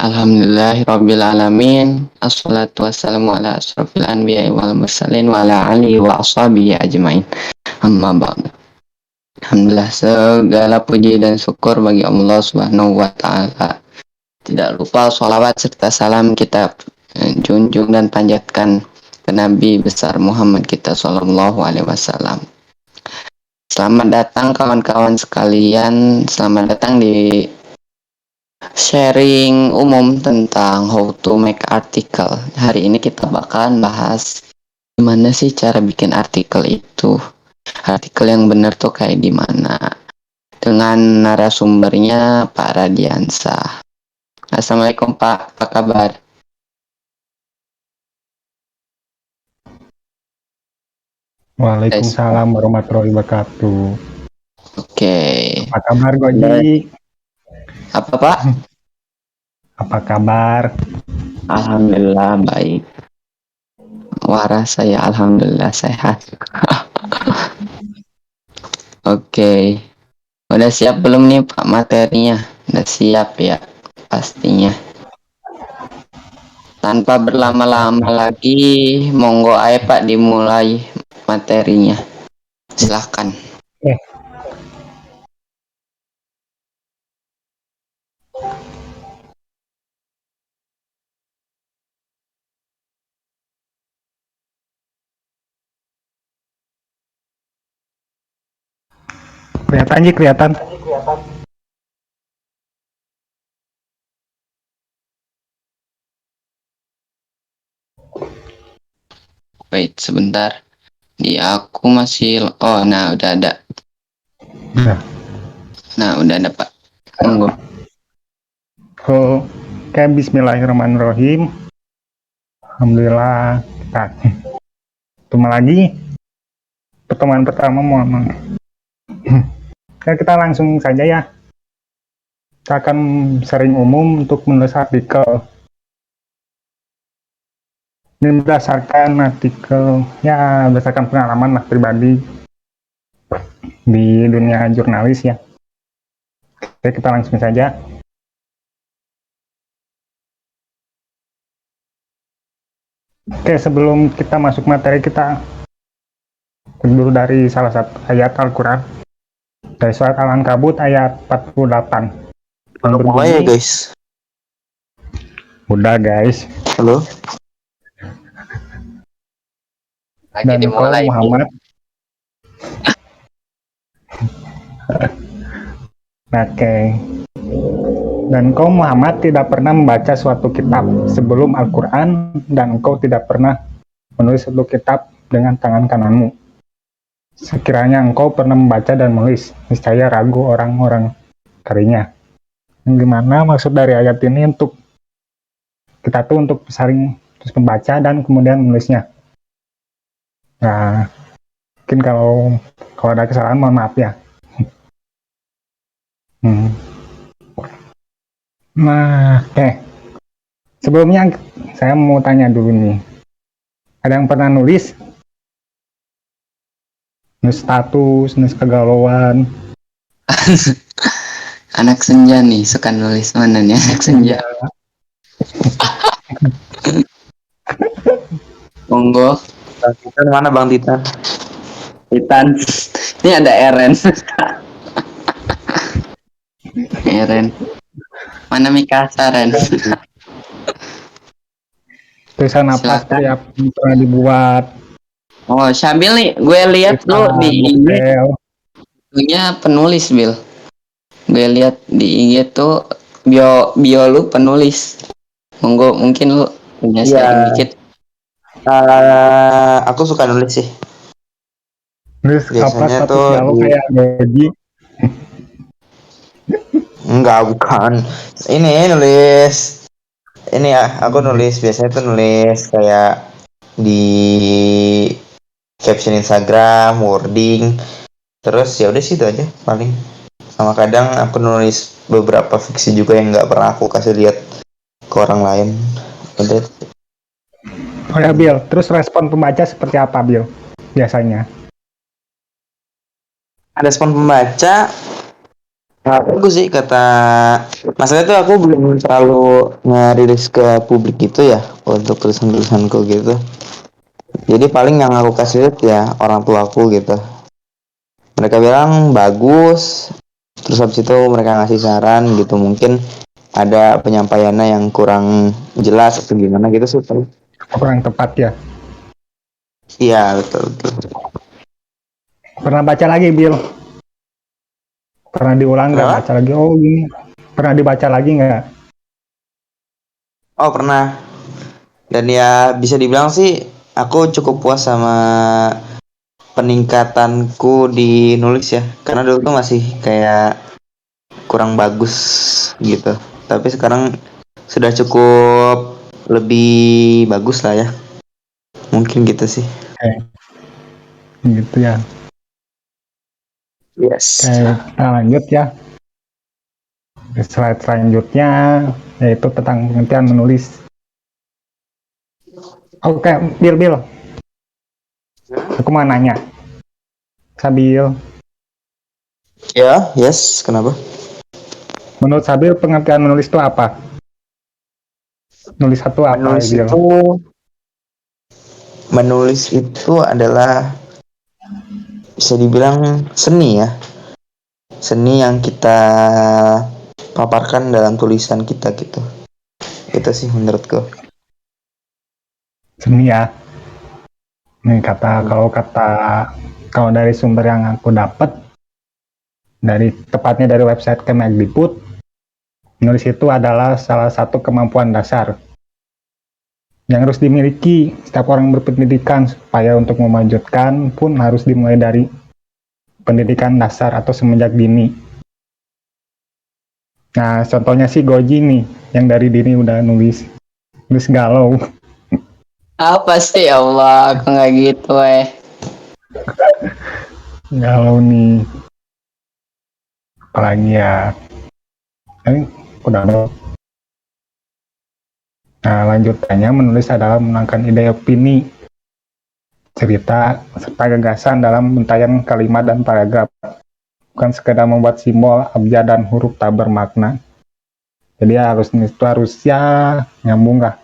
Alhamdulillahirabbil alamin. Assalatu wassalamu ala asyrofil anbiya'i wal mursalin wa ala alihi wa ashabihi ajmain. Amma ba'd. Alhamdulillah, segala puji dan syukur bagi Allah Subhanahu wa taala. Tidak lupa sholawat serta salam kita junjung dan panjatkan ke Nabi besar Muhammad kita sallallahu alaihi wasallam. Selamat datang kawan-kawan sekalian. Selamat datang di sharing umum tentang how to make article. Hari ini kita bakalan bahas gimana sih cara bikin artikel itu. Artikel yang benar tuh kayak gimana. Dengan narasumbernya Pak Radiansah. Assalamualaikum Pak, apa kabar? Waalaikumsalam warahmatullahi wabarakatuh. Oke. Apa kabar Goji? Apa Pak? Apa kabar? Alhamdulillah baik. Waras saya alhamdulillah sehat. Oke. Udah siap belum nih Pak materinya? Udah siap ya pastinya. Tanpa berlama-lama lagi, monggo aja Pak dimulai materinya. Silahkan. Kelihatan. Wait sebentar. Di aku masih nah udah ada. Nah, udah ada Pak. Monggo. Oke, bismillahirrahmanirrahim. Alhamdulillah kita ketemu lagi. Pertemuan pertama mohon. Kita langsung saja ya. Kita akan sharing umum untuk menulis artikel. Ini berdasarkan artikel, ya berdasarkan pengalaman lah pribadi di dunia jurnalis ya. Oke, kita langsung saja. Oke, sebelum kita masuk materi, kita dulu dari salah satu ayat Al-Quran. Dari surat Al-Ankabut ayat 48. Udah mulai ya guys? Udah guys. Halo? Dan kau Muhammad. Oke. Dan kau Muhammad tidak pernah membaca suatu kitab sebelum Al-Quran, dan engkau tidak pernah menulis suatu kitab dengan tangan kananmu. Sekiranya engkau pernah membaca dan menulis, niscaya ragu orang-orang karinya. Gimana maksud dari ayat ini untuk kita tuh untuk saling terus membaca dan kemudian menulisnya. Nah, mungkin kalau ada kesalahan mohon maaf ya. Nah, oke. Sebelumnya saya mau tanya dulu nih. Ada yang pernah nulis status, nulis kegalauan? Anak senja nih suka nulis mana nih anak senja. Monggo. Bang Titan mana Bang Titan? Titan. Ini ada Eren. Eren. Mana Mikasa Ren? Tulisan apa tuh yang pernah dibuat? Oh, Syabil nih, gue lihat lu di IG punya penulis, Bil. Gue lihat di IG tuh bio lu penulis. Monggo mungkin lu punya sharing dikit. Aku suka nulis sih. Nulis biasanya apa tuh kayak Goji? Enggak, bukan. Ini nulis. Ini ya, aku nulis biasanya tuh nulis kayak di caption Instagram, wording. Terus ya udah sih itu aja paling. Sama kadang aku nulis beberapa fiksi juga yang nggak pernah aku kasih lihat ke orang lain. Udah. Oh ya Bil, terus respon pembaca seperti apa Bil biasanya? Respon pembaca Nah, bagus sih kata masalah itu aku belum terlalu ngerilis ke publik gitu ya untuk tulisan-tulisanku gitu. Jadi paling yang aku kasih lihat ya orang tuaku gitu. Mereka bilang bagus, terus habis itu mereka ngasih saran gitu, mungkin ada penyampaiannya yang kurang jelas atau gimana gitu sih. Kurang tepat ya. Iya, betul betul. Pernah baca lagi, Bill? Pernah diulang nggak Kenapa? baca lagi? Oh gini. Pernah dibaca lagi nggak? Oh, pernah. Dan ya bisa dibilang sih aku cukup puas sama peningkatanku di nulis ya. Karena dulu tuh masih kayak kurang bagus gitu. Tapi sekarang sudah cukup lebih bagus lah ya. Mungkin gitu sih. Gitu ya. Yes. Oke, kita lanjut ya. Slide selanjutnya yaitu tentang pengertian menulis. Oke, Bill. Aku mau nanya. Sabil, Ya, yes. Kenapa? menurut Sabil pengertian menulis itu apa? Nulis satu apa, Menulis Bill? itu menulis itu adalah bisa dibilang seni ya. Seni yang kita paparkan dalam tulisan kita gitu. Itu sih menurutku. Seni ya. Nih kalau dari sumber yang aku dapat tepatnya dari website Kemendikbud, menulis itu adalah salah satu kemampuan dasar yang harus dimiliki setiap orang berpendidikan, supaya untuk memajukan pun harus dimulai dari pendidikan dasar atau semenjak dini. Nah, contohnya sih Goji nih, yang dari dini udah nulis galau. Apa sih ya Allah, aku nggak gitu Galau nih, apalagi ya. Udah ada. Nah, lanjutannya menulis adalah menangkan ide opini, cerita, serta gagasan dalam bentayan kalimat dan paragraf. Bukan sekedar membuat simbol, abjad, dan huruf tak bermakna. Jadi harus ya nyambung lah,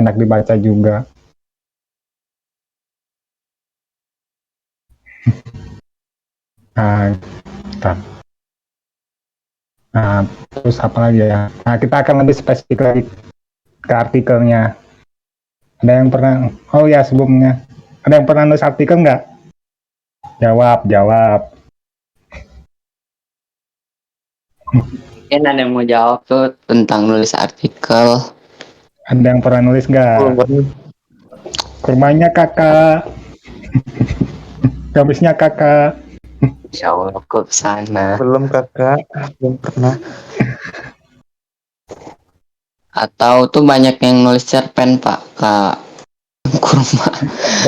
enak dibaca juga. Nah, terus apa lagi ya? Nah, kita akan lebih spesifik lagi ke artikelnya. Ada yang pernah, oh ya sebelumnya, ada yang pernah nulis artikel nggak? Jawab. Mungkin ada yang mau jawab tuh tentang nulis artikel. Ada yang pernah nulis nggak? Kurmanya kakak, gabisnya kakak. Insya Allah ke sana. Belum kakak, belum pernah. Atau tuh banyak yang nulis cerpen Pak, Kak. Kurma.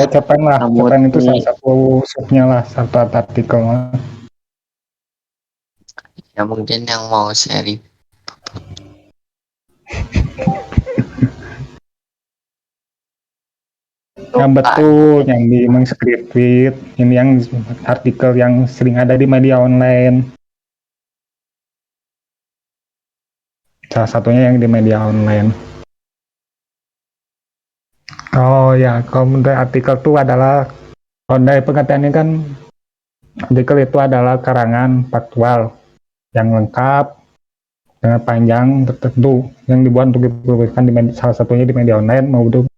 Ya cerpen lah, Rambut cerpen itu salah nih. satu subnya lah, satu artikel lah. Ya mungkin yang mau sharing. Nah betul, yang di mengskripit, ini yang artikel yang sering ada di media online. Salah satunya yang di media online. Oh ya, kalau dari artikel itu adalah, kalau dari pengertiannya kan, artikel itu adalah karangan faktual yang lengkap dengan panjang tertentu yang dibuat untuk dipublikasikan di salah satunya di media online maupun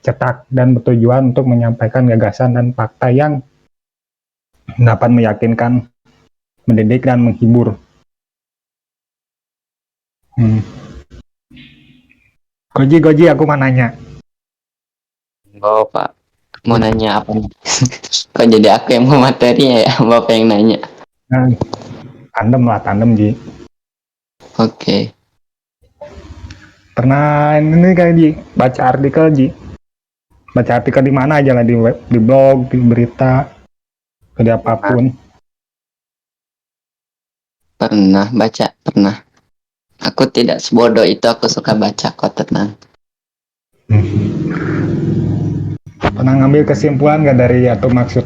cetak, dan bertujuan untuk menyampaikan gagasan dan fakta yang dapat meyakinkan, mendidik, dan menghibur. Goji, aku mau nanya. Oh Pak, mau nanya apa nih? Kok jadi aku yang mau materinya ya? Bapak yang nanya. Nah, tandem Ji. Oke. Pernah ini kayak Ji, baca artikel Ji. Baca artikel di mana aja lah, di web, di blog, di berita, di apapun. Pernah baca, pernah. Aku tidak sebodoh itu, aku suka baca kok, tenang. Pernah ngambil kesimpulan nggak dari atau maksud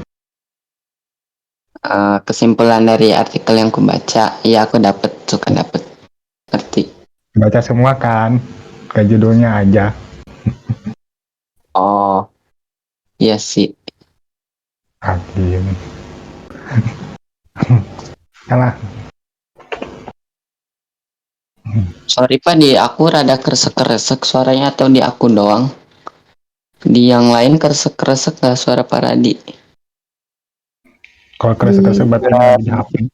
Kesimpulan dari artikel yang ku baca, ya aku suka dapet ngerti. Baca semua kan, ke judulnya aja. Oh, iya sih. Hakim. Salah. Sorry Pak, di aku rada kresek-kresek suaranya atau di aku doang? Di yang lain kresek-kresek gak suara Pak Radi? Kalau kerasa-kerasa Di, bacanya di HP. di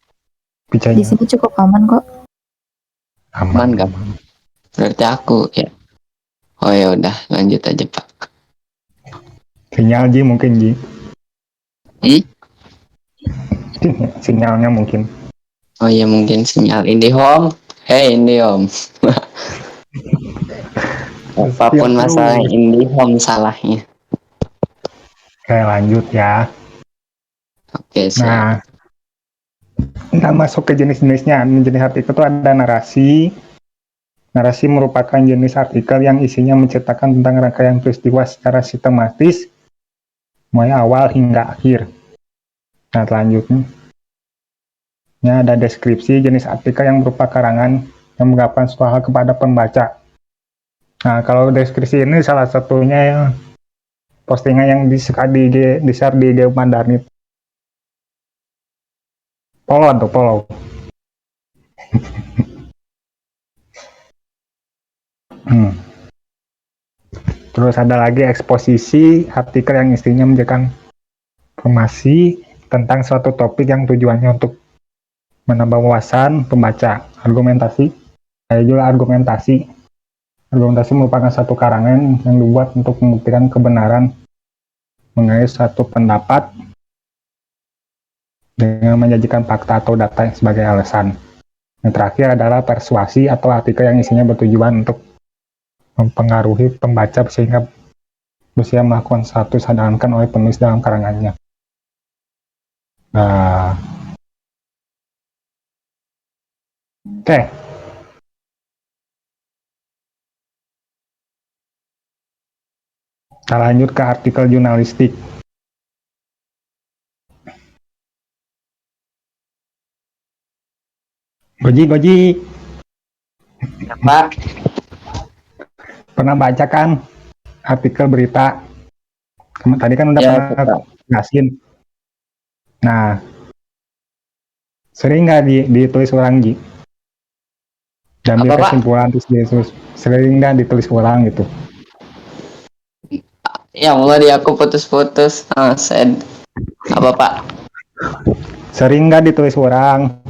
Bicanya sini cukup aman kok. Aman aman. gak? Berarti aku ya. Oh ya udah, lanjut aja Pak. Sinyal Ji mungkin Ji. Hmm? Sinyalnya mungkin. Oh iya mungkin sinyal IndiHome. Hey IndiHome. Apapun Siap, masalah bro. IndiHome salahnya. Oke lanjut ya. Oke siap. Nah, kita masuk ke jenis-jenisnya. Jenis artikel itu ada narasi. Narasi merupakan jenis artikel yang isinya menceritakan tentang rangkaian peristiwa secara sistematis, mulai awal hingga akhir. Nah, selanjutnya ada deskripsi jenis artikel yang berupa karangan yang mengungkapkan suatu hal kepada pembaca. Nah, kalau deskripsi ini salah satunya yang postingan yang di-share di IG Mandarnit. Follow. Terus ada lagi eksposisi artikel yang isinya menjelaskan informasi tentang suatu topik yang tujuannya untuk menambah wawasan pembaca. Argumentasi, ada juga argumentasi. Argumentasi merupakan satu karangan yang dibuat untuk membuktikan kebenaran mengenai suatu pendapat dengan menjanjikan fakta atau data sebagai alasan. Yang terakhir adalah persuasi atau artikel yang isinya bertujuan untuk mempengaruhi pembaca sehingga bersedia melakukan satu disarankan oleh penulis dalam karangannya. Nah, oke. Kita lanjut ke artikel jurnalistik. Goji, Ya, Pak. pernah baca kan artikel berita? Tadi kan udah Ya, pernah Pak. jelasin. Nah, sering nggak ditulis ulang, Ji? Dan Apa, Pak? kesimpulan terus ditulis. Sering nggak ditulis ulang gitu? Ya Allah di aku putus-putus. Sad. Apa Pak? Sering nggak ditulis ulang?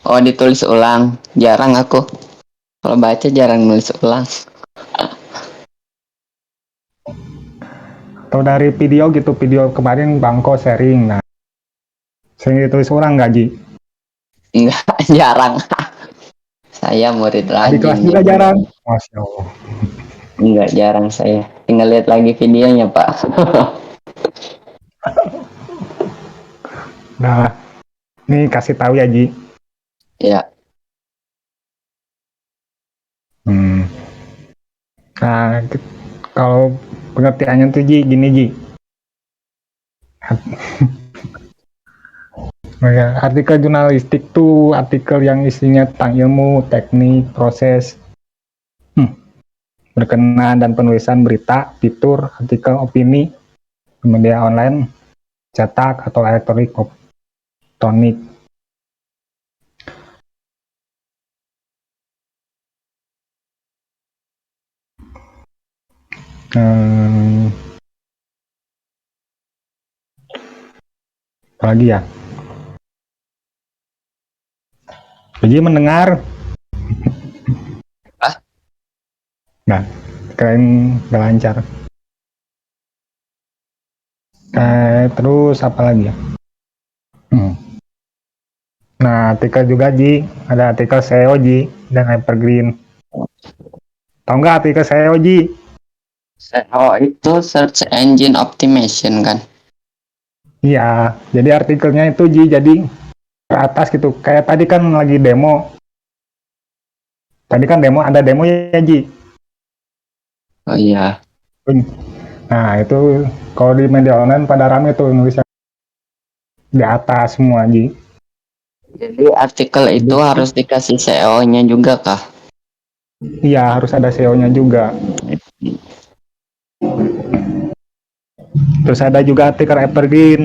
Oh ditulis ulang. Jarang aku. Kalau baca jarang nulis ulang. Atau dari video gitu, video kemarin Bangko sharing. Nah, sering ditulis ulang nggak, Ji? Enggak, jarang. Saya murid Di rajin. kelas juga jarang. Masya Allah. Enggak, jarang saya. Tinggal lihat lagi videonya Pak. Nah, ini kasih tahu ya, Ji. Ya. Nah, kalau pengertiannya tuh Ji, gini Ji. Artikel jurnalistik tuh artikel yang isinya tentang ilmu, teknik, proses berkenaan dan penulisan berita, fitur, artikel, opini, media online, cetak atau elektronik. Apalagi ya? Jadi mendengar. Ah? Nah, keren gak lancar. Terus apa lagi ya? Nah, artikel juga Ji, ada artikel SEO Ji dan Evergreen. Tahu nggak artikel SEO Ji? Oh itu search engine optimization kan? Iya, jadi artikelnya itu Ji, jadi ke atas gitu. Kayak tadi kan lagi demo. Tadi kan demo, ada demo ya Ji. Oh iya. Nah, itu kalau di media online pada rame tuh nulisnya. di atas semua Ji. Jadi artikel itu Jadi, harus dikasih SEO-nya juga kah? iya harus ada SEO-nya juga. Terus ada juga artikel evergreen.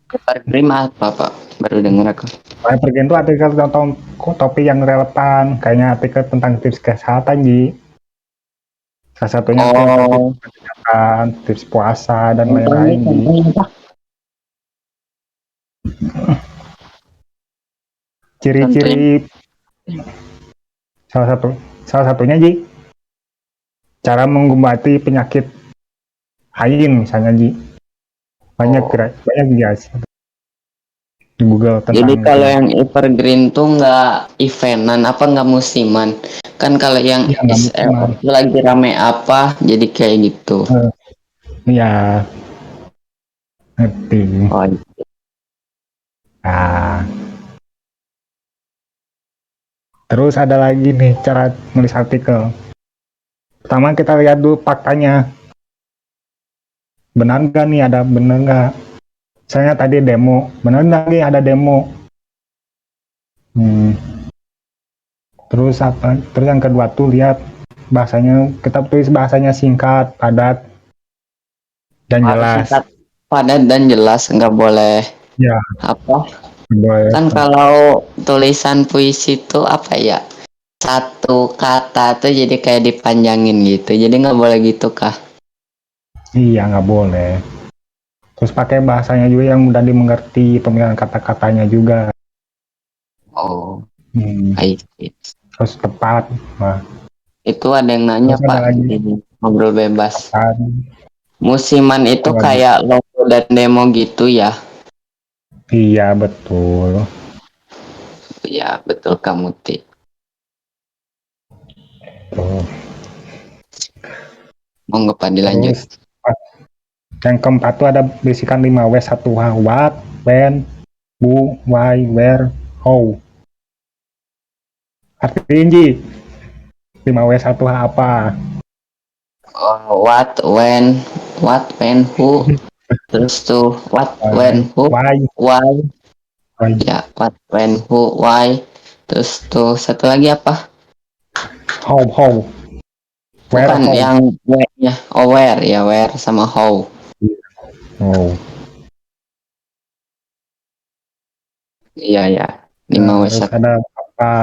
Evergreen apa Pak? Baru dengar aku. Evergreen itu artikel tentang topik yang relevan, kayaknya artikel tentang tips kesehatan Ji. Salah satunya tentang tips Oh, kesehatan, tips puasa dan contohnya lain-lain Ji. contohnya Pak. Contohnya. Ciri-ciri salah satu salah satunya Ji, cara mengobati penyakit AIN misalnya Ji. Banyak Oh. banyak guys di Google Jadi tentang kalau itu. yang evergreen tuh nggak eventan apa nggak musiman. Kan kalau yang Iya nggak SEO musiman. itu lagi rame apa, jadi kayak gitu. Iya, ngerti. Oh, Nah, terus ada lagi nih cara nulis artikel. Pertama kita lihat dulu faktanya. Benar nggak nih ada benar nggak? Misalnya tadi demo, benar nggak nih ada demo? Hmm. Terus apa? Terus yang kedua tuh lihat bahasanya, kita tulis bahasanya singkat, padat, dan harus jelas. singkat, padat dan jelas, nggak boleh Ya, apa. boleh. Kan kalau tulisan puisi itu apa ya? Satu kata tuh jadi kayak dipanjangin gitu. Jadi nggak boleh gitu kah? Iya, nggak boleh. Terus pakai bahasanya juga yang mudah dimengerti, pemilihan kata-katanya juga. Oh, Hmm. I see. Terus tepat. Nah, Itu ada yang nanya terus ada Pak lagi di ngobrol bebas. tepat. Musiman itu Lagi. kayak logo dan demo gitu ya? Iya, betul. Ya betul kamu Ti. Tuh. Mau nggak Pak dilanjut? Terus yang keempat tuh ada bisikan 5W 1H. What, when, who, why, where, how. Artinya Ji, 5W 1H apa? Oh, when, who, terus tuh what, when, who, Why, why, why, ya what, when, who, why, terus tuh satu lagi apa? how, where, Bukan how. yang where-nya, oh where ya where sama how. Oh. Iya ya, Ya, 5W terus 1. ada apa,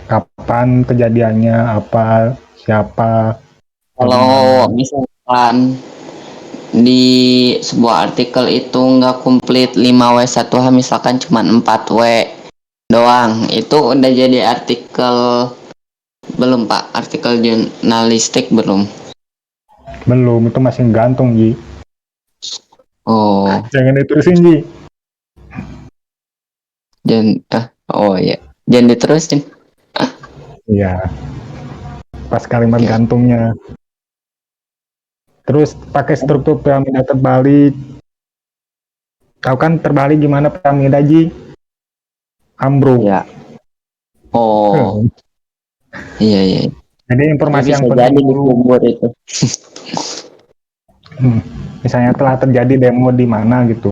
kapan kejadiannya, apa, siapa, Kalau bagaimana. misalkan di sebuah artikel itu nggak komplit 5W1H misalkan cuma 4W doang, itu udah jadi artikel belum Pak? Artikel jurnalistik belum? Belum, itu masih gantung Ji. Oh, Jangan diterusin Ji. oh ya, jangan diterusin. Iya, pas kalimat Oke. gantungnya. Terus pakai struktur piramida terbalik. Tahu kan terbalik gimana piramida Ji? Ambruk. Ya. Oh, iya iya. Jadi Tapi informasi bisa yang penting jadi dulu. dikubur itu. Misalnya telah terjadi demo di mana gitu.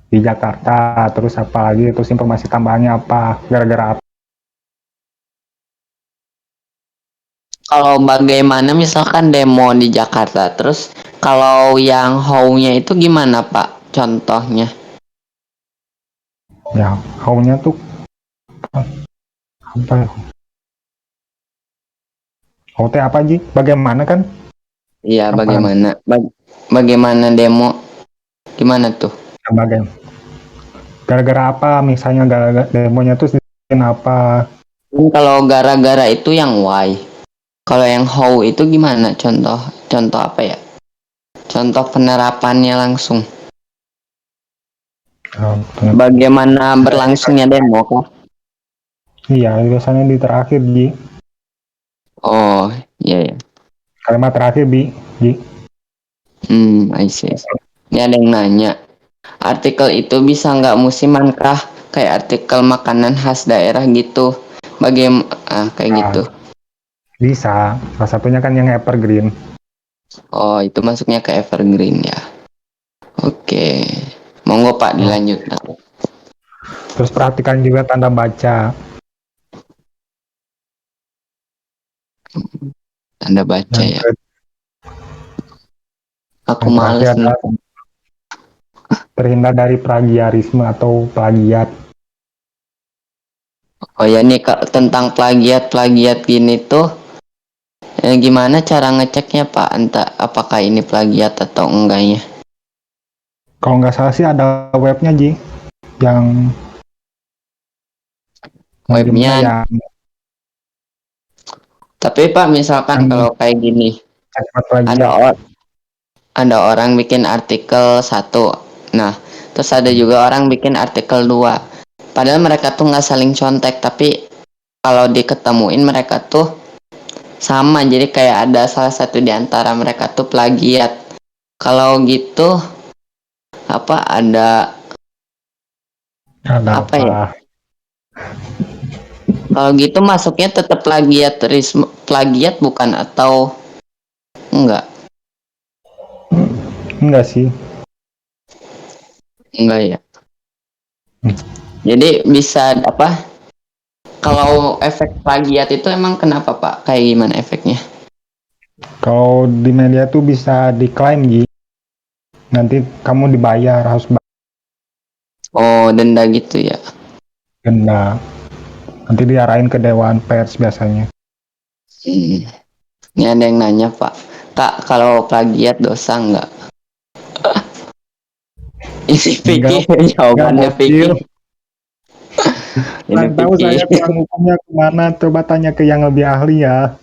Di Jakarta, terus apa lagi, terus informasi tambahannya apa, gara-gara apa. Kalau bagaimana misalkan demo di Jakarta, terus kalau yang how-nya itu gimana Pak? Contohnya? Ya, how-nya tuh apa? How teh apa Ji? Bagaimana kan? Iya, Apaan? bagaimana? Bagaimana demo? Gimana tuh? Bagaimana? Gara-gara apa? Misalnya gara-gara demonya tuh apa? Kalau gara-gara itu yang why. Kalau yang how itu gimana? Contoh, contoh apa ya? Contoh penerapannya langsung. Oh, Bagaimana berlangsungnya demo kah? iya, biasanya di terakhir Ji. Oh, iya ya. Kalimat terakhir Ji. I see. Ini ada yang nanya. Artikel itu bisa nggak musiman kah? Kayak artikel makanan khas daerah gitu. Bagaimana kayak Nah, gitu. bisa. Salah satunya kan yang evergreen. Oh, itu masuknya ke evergreen ya. Oke. Monggo Pak Oh, dilanjut. terus perhatikan juga tanda baca. Tanda baca Yang, ya. ke- Aku yang terakhir males nih. adalah terhindar dari plagiarisme atau plagiat. Oh ya nih Kak, tentang plagiat gini tuh gimana cara ngeceknya Pak? Entah apakah ini plagiat atau enggaknya? Kalau nggak salah sih ada webnya Ji, yang gimana Webnya. ya, Tapi Pak misalkan yang kalau kayak gini cek buat ada plagiat. ada orang bikin artikel satu, nah terus ada juga orang bikin artikel dua. Padahal mereka tuh nggak saling contek, tapi kalau diketemuin mereka tuh sama. Jadi kayak ada salah satu di antara mereka tuh plagiat. Kalau gitu apa ada Ada apa apa? ya? Kalau gitu masuknya tetap plagiat bukan atau enggak? Enggak sih. Enggak ya. Hmm. Jadi bisa apa? Kalau efek plagiat itu emang kenapa Pak? Kayak gimana efeknya? Kalau di media tuh bisa diklaim Ji. Nanti kamu dibayar, harus Oh, denda gitu ya. denda. Nanti diarahin ke Dewan Pers biasanya. Hmm. Ini ada yang nanya Pak. Kak, kalau plagiat dosa nggak? Ini Enggak, Vicky, enggak jawabannya bocil. Vicky. Ini Kurang tahu Vicky. saya kurang hukumnya kemana. Coba tanya ke yang lebih ahli ya.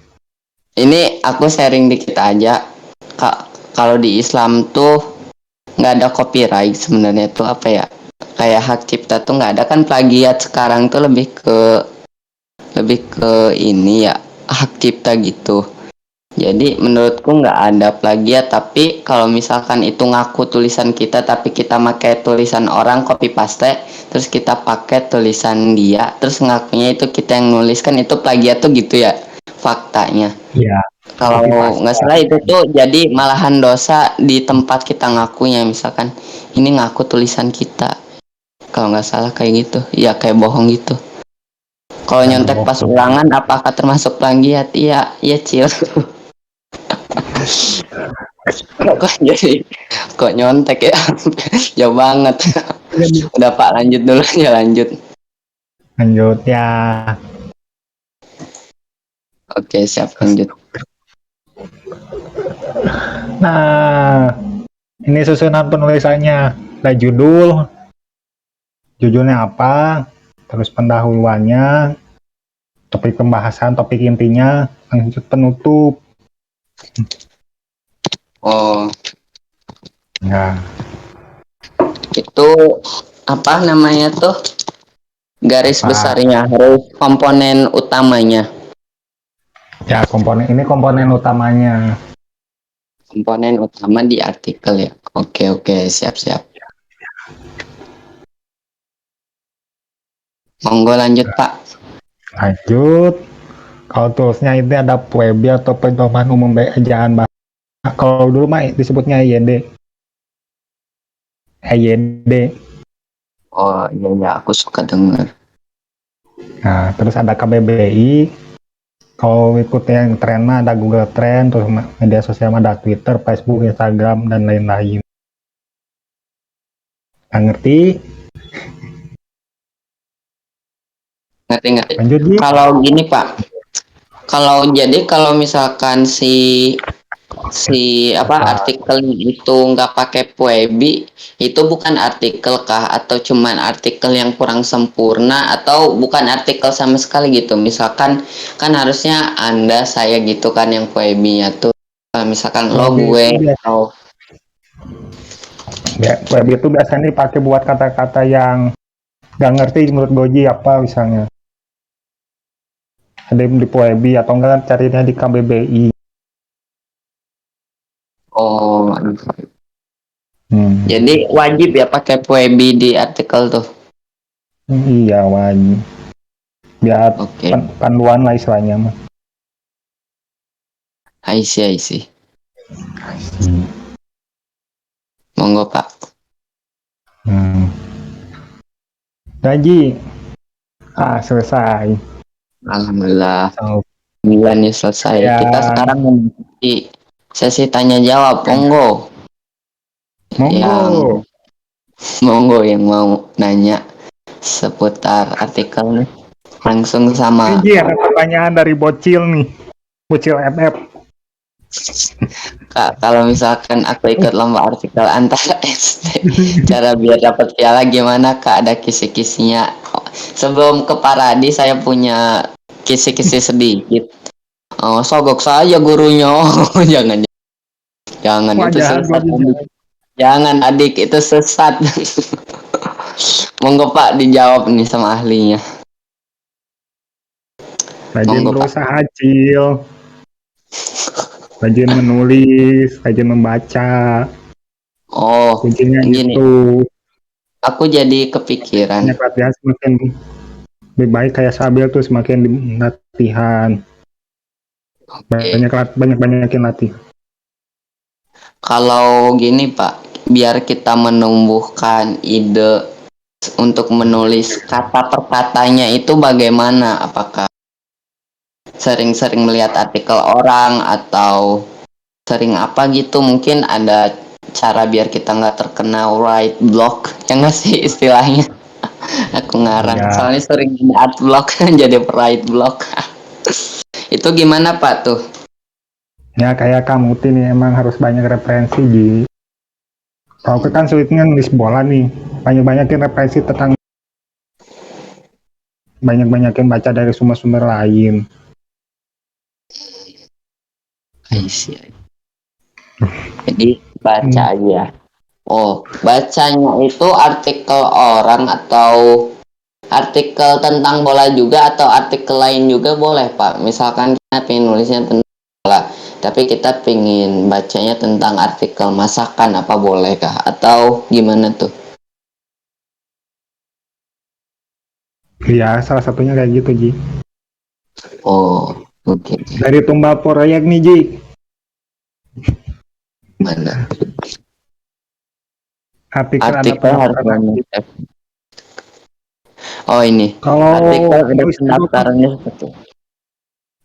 Ini aku sharing dikit aja. Kak, kalau di Islam tuh nggak ada copyright sebenarnya tuh apa ya? Kayak hak cipta tuh nggak ada, kan plagiat sekarang tuh lebih ke ini ya, hak cipta gitu. Jadi menurutku nggak ada plagiat, tapi kalau misalkan itu ngaku tulisan kita tapi kita pakai tulisan orang copy paste, terus kita pakai tulisan dia, terus ngakunya itu kita yang nulis, kan itu plagiat tuh gitu ya faktanya. Iya, Kalau copy paste. nggak salah itu tuh jadi malahan dosa di tempat kita ngakunya, misalkan ini ngaku tulisan kita. Kalau nggak salah kayak gitu, ya kayak bohong gitu. Kalau Ya, nyontek pas bohong. ulangan apakah termasuk plagiat? Iya, iya Cil. Kok jadi kok nyontek ya? Jauh banget. Udah Pak, lanjut dulu ya, lanjut. Lanjut ya. Oke, siap, lanjut. Nah, ini susunan penulisannya. Ada judulnya apa, terus pendahuluannya, topik pembahasan, topik intinya, lanjut penutup. Oh, Nah, itu apa namanya tuh? Garis apa? besarnya, harus komponen utamanya. Ya, komponen utamanya. Komponen utama di artikel ya. Oke, oke, siap, siap. Monggo lanjut, Pak. Lanjut. Kalau toolsnya itu ada PWB atau pedoman umum ejaan bahasa. Kalau dulu mah disebutnya EYD. EYD. Oh, iya, iya, aku suka denger. Nah, terus ada KBBI. Kalau ikut yang tren mah ada Google Trend, terus media sosial mah ada Twitter, Facebook, Instagram, dan lain-lain. Nggak ngerti? Ngerti, ngerti. Lanjut, Ji. Kalau gini, Pak. Kalau misalkan si apa Apa? artikel itu nggak pakai Puebi, itu bukan artikel kah atau cuman artikel yang kurang sempurna atau bukan artikel sama sekali gitu? Misalkan kan harusnya Anda saya gitu kan yang Puebi-nya tuh. Misalkan lo PWB itu gue biasa, atau PWB itu biasanya dipakai buat kata-kata yang nggak ngerti menurut Goji apa misalnya. Ada yang di PWB atau enggak carinya di KBBI. oh, Hmm. jadi wajib ya pakai Puebi di artikel tuh. Iya, wajib. Biar Oke, panduan lah istilahnya mah. I see, I see. Hmm. Monggo Pak. Gaji. Selesai. Alhamdulillah. So, Bulannya selesai. Kita yang sekarang memasuki sesi tanya jawab. Monggo. Yang monggo. monggo yang mau nanya seputar artikel nih. Langsung Ini sama Ji, ada pertanyaan dari Bocil nih. Bocil FF. Kak, kalau misalkan aku ikut lomba artikel antara SD, cara biar dapat piala gimana Kak? Ada kisi-kisinya. Sebelum ke Paradi saya punya kisi-kisi sedikit. Oh, sogok saja gurunya. Oh, jangan, jangan Wah, itu jahat sesat Bocil. adik. Jangan adik itu sesat. Monggo Pak dijawab nih sama ahlinya. Rajin Monggo Pak. berusaha, Cil. Rajin menulis, rajin membaca. Oh, Kuncinya gini. itu. Aku jadi kepikiran. Banyak latihan semakin lebih baik, kayak Sabil tuh semakin latihan. Oke. Banyakin latih. Kalau gini Pak, biar kita menumbuhkan ide untuk menulis kata per katanya itu bagaimana? Apakah sering-sering melihat artikel orang atau sering apa gitu? Mungkin ada cara biar kita nggak terkena write block, ya nggak sih istilahnya? Aku ngarang, Ya, soalnya sering ada art block jadi write block. Itu gimana Pak tuh? ya kayak kamu nih emang harus banyak referensi Ji. Kalau aku kan sulitnya nulis bola nih. Banyakin referensi tentang banyakin baca dari sumber-sumber lain. I see. Jadi Hmm. baca aja. Oh, bacanya itu artikel orang atau artikel tentang bola juga atau artikel lain juga boleh, Pak. Misalkan kita pengen nulisnya tentang bola, tapi kita pengen bacanya tentang artikel masakan, apa bolehkah? Atau gimana tuh? Ya, salah satunya kayak gitu Ji. Oh, oke. Dari tumbal proyek nih Ji. Mana? Artikel ada Artikel harus pendaftaran. banyak. Oh, ini. Kalau Artikel ada nulis di blog, pendaftarannya seperti.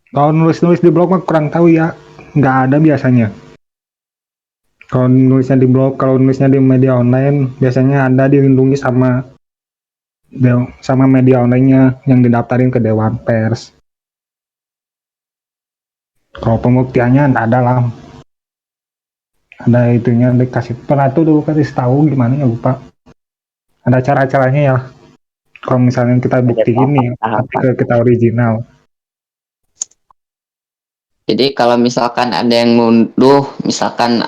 kalau nulis di blog mah kurang tahu ya. Nggak ada biasanya. Kalau nulisnya di media online, biasanya ada dilindungi sama media online-nya yang didaftarin ke Dewan Pers. Kalau pembuktiannya nggak ada lah. Ada itunya dikasih pernah tuh dulu kasih tahu gimana ya lupa. Ada cara-caranya ya. Kalau misalnya kita Ada buktiin nih tahapan-tahapan. artikel kita original. Jadi kalau misalkan ada yang nuduh, misalkan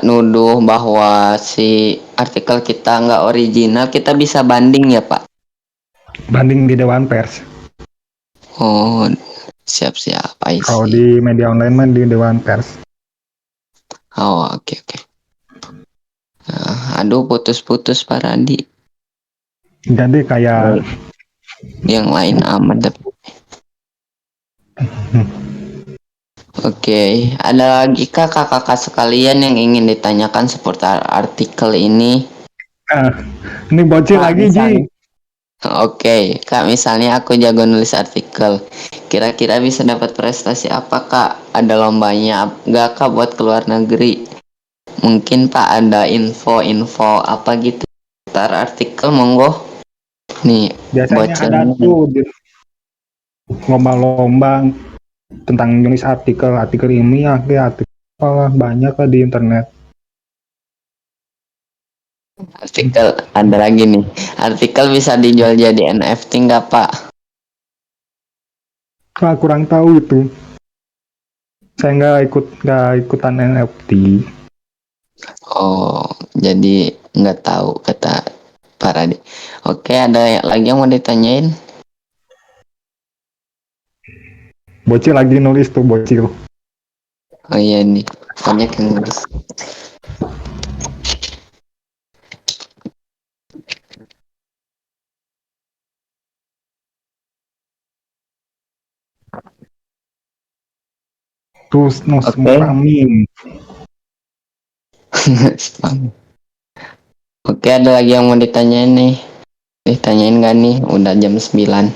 nuduh bahwa si artikel kita nggak original, kita bisa banding ya Pak? Banding di Dewan Pers. Oh, siap-siap, I Kalau see. di media online mah di Dewan Pers. Oh, oke, oke. Aduh, putus-putus Pak Randi. Jadi kayak Yang lain aman tapi. Oke, ada lagi kah kakak-kakak sekalian yang ingin ditanyakan seputar artikel ini? ini bocil Kak, lagi Ji. misalnya. Oke, Kak, misalnya aku jago nulis artikel. Kira-kira bisa dapat prestasi apa, Kak? Ada lombanya nggak, Kak, buat keluar negeri? Mungkin, Pak, ada info-info apa gitu. Ntar artikel, monggo. Nih, Biasanya ada bocornya. tuh di lomba-lomba tentang nulis artikel ilmiah, artikel apalah, banyak lah di internet. Artikel, ada lagi nih. Artikel bisa dijual jadi NFT nggak, Pak? Kurang tahu itu. Saya nggak ikutan NFT. Oh, jadi nggak tahu kata Pak Radi. Oke, ada lagi yang mau ditanyain? Bocil lagi nulis tuh bocil. Oh iya nih, banyak yang nulis. Terus Oke. spamming. Spam. Oke, ada lagi yang mau ditanyain nih. Ditanyain gak nih? Udah jam 9.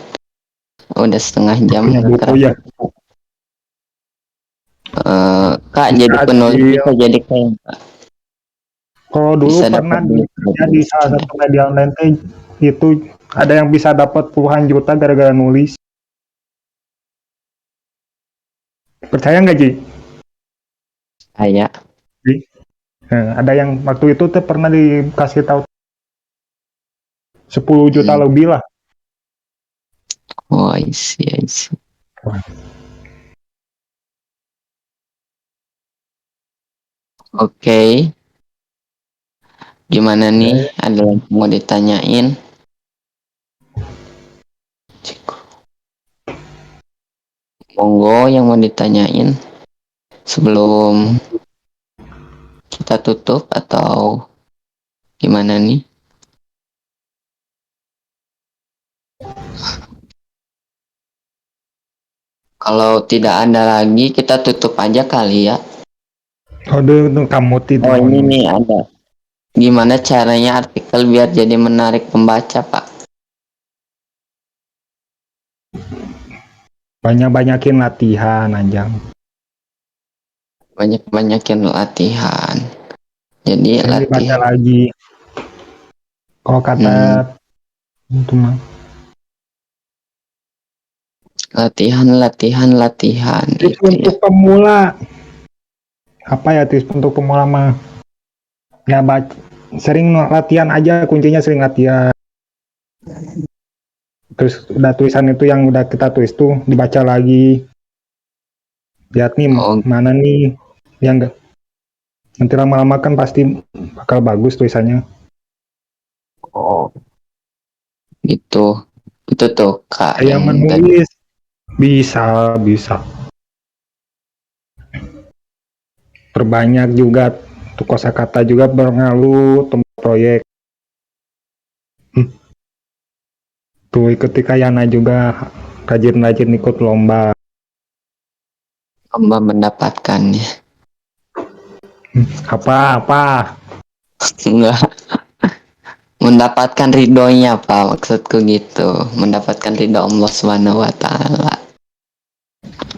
Udah setengah jam. Punya buku ya. Kak, Bisa, jadi penulis Cil. bisa jadi kayak Kalau dulu bisa pernah dapat duit di salah satu media online teh, itu ada yang bisa dapat puluhan juta gara-gara nulis. Percaya nggak, Ji? kayak Ji? Ada yang waktu itu tuh pernah dikasih tahu 10 juta lebih lah. oh, I see. Oke, gimana nih? Ada yang mau ditanyain? Monggo yang mau ditanyain sebelum kita tutup atau gimana nih? Kalau tidak ada lagi, kita tutup aja kali ya. Itu kamu tidak Oh, mau ini nulis. nih ada. Gimana caranya artikel biar jadi menarik pembaca, Pak? Banyak-banyakin latihan aja. Banyak-banyakin latihan. Jadi Sering dibaca latihan. lagi. Kalau kata itu mah Latihan tips itu ya. untuk pemula. Apa ya tips untuk pemula mah? Ya sering latihan aja, kuncinya sering latihan. Terus udah tulisan itu yang udah kita tulis tuh dibaca lagi. Lihat nih Oh, mana nih yang enggak. Nanti lama-lama kan pasti bakal bagus tulisannya. oh, gitu. Itu tuh Kak Kayak yang tadi. menulis bisa. Perbanyak juga tuh kosakata juga berpengaruh untuk proyek. Tuh ketika Yana juga rajin-rajin ikut lomba. Lomba mendapatkannya. Apa? Enggak. Mendapatkan ridhonya, Pak. Maksudku gitu. Mendapatkan ridho Allah Subhanahu wa taala.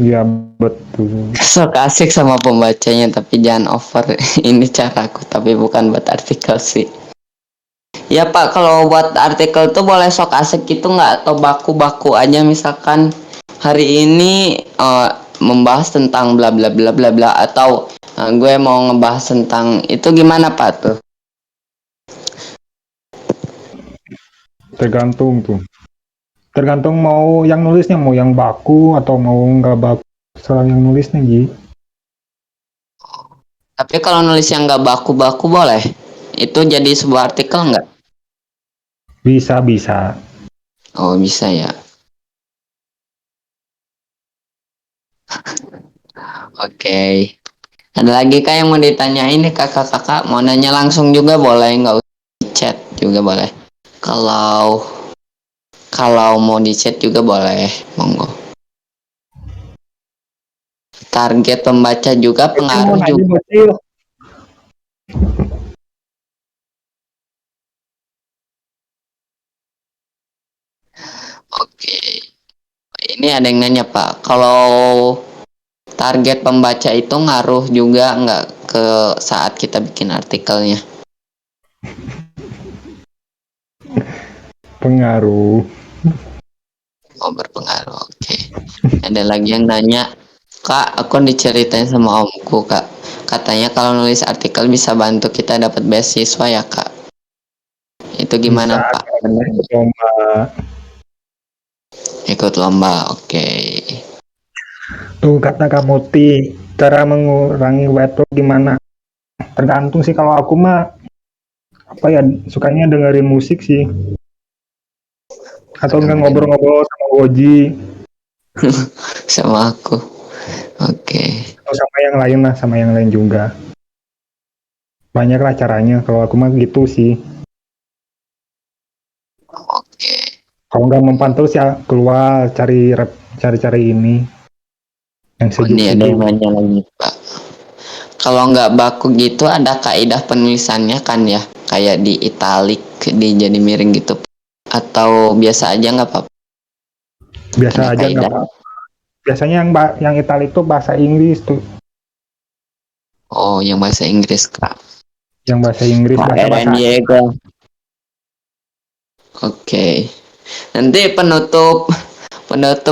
Iya betul. Sok asik sama pembacanya tapi jangan over. Ini caraku tapi bukan buat artikel sih. Ya Pak, kalau buat artikel tuh boleh sok asik gitu nggak? Atau baku-baku aja misalkan hari ini membahas tentang bla bla bla bla bla atau gue mau ngebahas tentang itu gimana Pak tuh? Tergantung tuh. Tergantung mau yang nulisnya mau yang baku atau mau nggak baku. Soal yang nulisnya Ji. Tapi kalau nulis yang nggak baku-baku boleh? Itu jadi sebuah artikel nggak? Bisa. Oh bisa ya. Oke. Ada lagi kak yang mau ditanyain nih kakak-kakak? Mau nanya langsung juga boleh, nggak usah di chat juga boleh. Kalau kalau mau di chat juga boleh, monggo. Target pembaca juga Bocil mau pengaruh nanya juga. Bocil. Oke. Ini ada yang nanya Pak, kalau target pembaca itu ngaruh juga nggak ke saat kita bikin artikelnya? Pengaruh. Oh berpengaruh, oke. Ada lagi yang nanya, Kak, aku diceritain sama omku Kak. Katanya kalau nulis artikel bisa bantu kita dapat beasiswa ya Kak. Itu Bisa gimana Pak? Benar ikut lomba. ikut lomba, oke. Tuh kata kamu cara mengurangi weight gimana? Tergantung sih kalau aku mah apa ya sukanya dengerin musik sih atau enggak Dengerin ngobrol-ngobrol sama Goji sama aku, oke. atau sama yang lain juga. Banyak lah caranya kalau aku mah gitu sih. Oke. Kalau nggak mempan terus ya keluar cari-cari ini yang Oh, ini ada yang sejuk-sejuk. nanya lagi Pak. Kalau nggak baku gitu ada kaidah penulisannya kan ya? Kayak di italic, di jadi miring gitu. atau biasa aja nggak apa-apa? Biasa Ada aja nggak kaidah. apa-apa. Biasanya yang Itali itu bahasa Inggris tuh, Oh, yang bahasa Inggris Kak. yang bahasa Inggris, Kak Eren bahasa Diego. Oke. Nanti penutup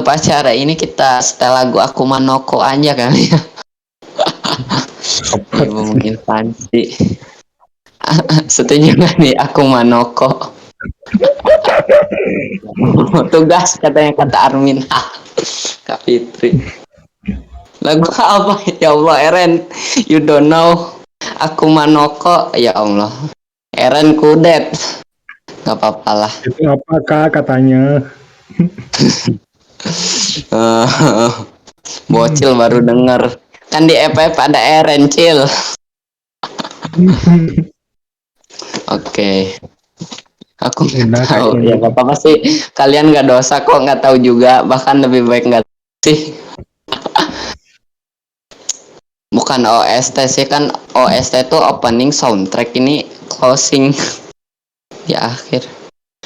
acara ini kita setel lagu Aku Manoko aja kali ya. Ibu menginstansi. Setuju nggak nih Aku Manoko? Tugas katanya kata Armin. Kak Fitri. Lagu apa? Ya Allah, Eren. You don't know. Aku Manoko. Ya Allah. Eren kudet. Gak apa-apa lah. itu apakah katanya. Bocil baru denger. Kan di FF ada Eren, Cil. Oke. Aku Udah nggak tahu. kayak Ya gitu. gak apa-apa sih. Kalian nggak dosa kok, nggak tahu juga. Bahkan lebih baik nggak sih. Bukan OST sih, kan OST itu opening, soundtrack, ini closing. Ya akhir.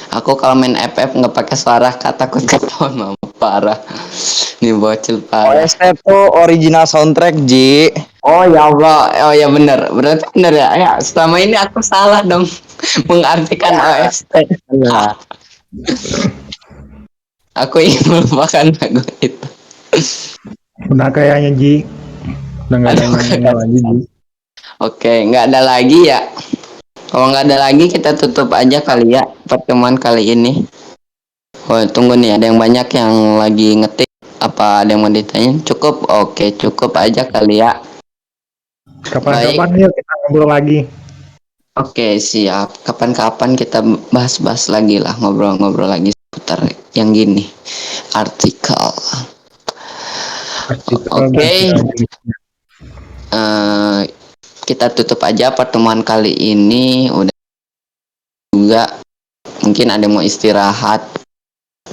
Aku kalau main FF nggak pakai suara kata, takut ketahuan mama, parah. Nih bocil parah. OST itu original soundtrack, Ji. Oh ya Allah, oh ya benar, berarti benar ya. Ya selama ini aku salah dong mengartikan OST. Nah, Aku ingin melupakan lagu itu. Udah kayaknya Ji, udah nggak ada Aduh, yang nanya lagi Ji. Oke, nggak ada lagi ya. Kalau nggak ada lagi kita tutup aja kali ya pertemuan kali ini. Oh tunggu nih, ada yang banyak yang lagi ngetik. Apa ada yang mau ditanya? Cukup? Oke, cukup aja kali ya. Kapan-kapan yuk kita ngobrol lagi. Oke, siap. Kapan-kapan kita bahas-bahas lagi lah, ngobrol-ngobrol lagi seputar yang gini. Artikel. Artikel Oke. dan jenisnya. Kita tutup aja pertemuan kali ini. Udah juga mungkin ada yang mau istirahat,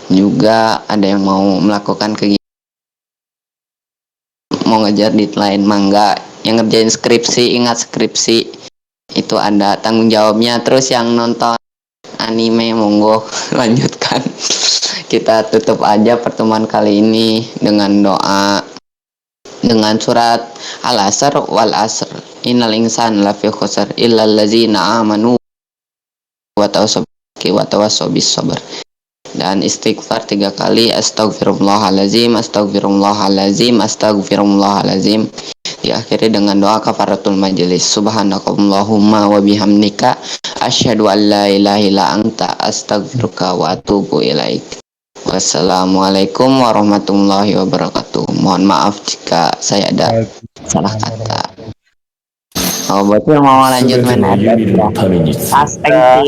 juga ada yang mau melakukan kegiatan, mau ngejar deadline mangga. Yang ngerjain skripsi, ingat skripsi itu ada tanggung jawabnya. Terus yang nonton anime monggo lanjutkan. Kita tutup aja pertemuan kali ini dengan doa, dengan surat Al-Asr wal Asr. Innal insana lafi khusr illa allazina amanu wa tawassaw bis sabr. Dan istighfar 3 kali, astagfirullahalazim, astagfirullahalazim, astagfirullahalazim. Diakhiri dengan doa kafaratul majelis. Subhanakallahumma wa bihamdika asyhadu an la ilaha illa anta astaghfiruka wa atubu ilaik. Wassalamualaikum warahmatullahi wabarakatuh. Mohon maaf jika saya ada salah kata. Oh, berarti mau lanjut main 全ての FF ユミル ya. のために Astagfirullah.